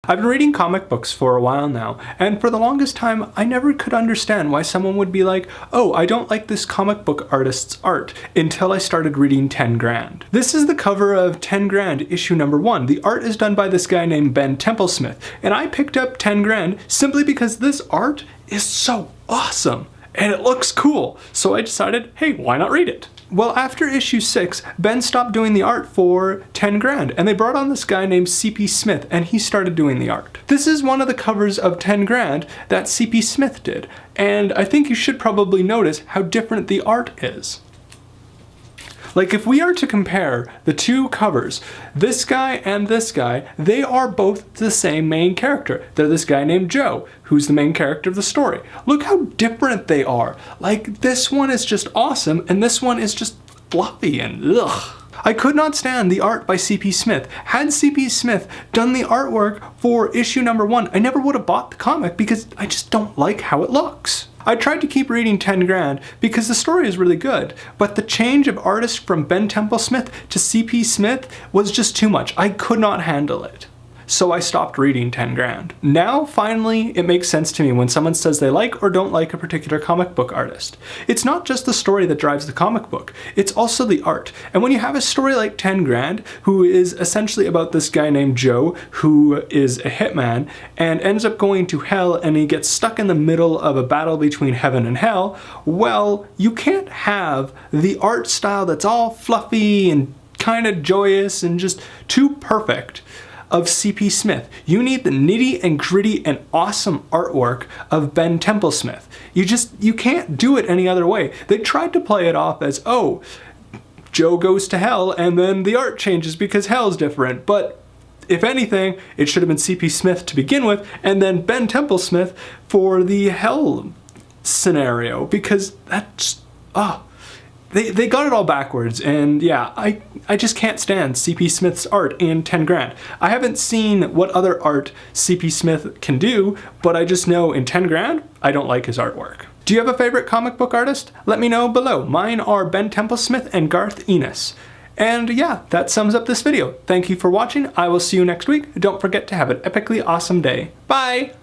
I've been reading comic books for a while now, and for the longest time, I never could understand why someone would be like, oh, I don't like this comic book artist's art, until I started reading 10 Grand. This is the cover of 10 Grand issue number 1. The art is done by this guy named Ben Templesmith, and I picked up 10 Grand simply because this art is so awesome, and it looks cool, so I decided, hey, why not read it? Well, after issue 6, Ben stopped doing the art for 10 Grand, and they brought on this guy named C.P. Smith, and he started doing the art. This is one of the covers of 10 Grand that C.P. Smith did, and I think you should probably notice how different the art is. Like, if we are to compare the two covers, this guy and this guy, they are both the same main character. They're this guy named Joe, who's the main character of the story. Look how different they are. Like, this one is just awesome, and this one is just fluffy and ugh. I could not stand the art by C.P. Smith. Had C.P. Smith done the artwork for issue number 1, I never would have bought the comic because I just don't like how it looks. I tried to keep reading 10 Grand because the story is really good, but the change of artist from Ben Templesmith to C.P. Smith was just too much. I could not handle it. So I stopped reading 10 Grand. Now, finally, it makes sense to me when someone says they like or don't like a particular comic book artist. It's not just the story that drives the comic book, it's also the art. And when you have a story like 10 Grand, who is essentially about this guy named Joe, who is a hitman, and ends up going to hell and he gets stuck in the middle of a battle between heaven and hell, well, you can't have the art style that's all fluffy and kind of joyous and just too perfect of C.P. Smith. You need the nitty and gritty and awesome artwork of Ben Templesmith. You can't do it any other way. They tried to play it off as, oh, Joe goes to hell and then the art changes because hell's different, but if anything, it should have been C.P. Smith to begin with and then Ben Templesmith for the hell scenario, because that's, They got it all backwards, and yeah, I just can't stand C.P. Smith's art in 10 Grand. I haven't seen what other art C.P. Smith can do, but I just know in 10 Grand, I don't like his artwork. Do you have a favorite comic book artist? Let me know below. Mine are Ben Templesmith and Garth Ennis. And yeah, that sums up this video. Thank you for watching. I will see you next week. Don't forget to have an epically awesome day. Bye!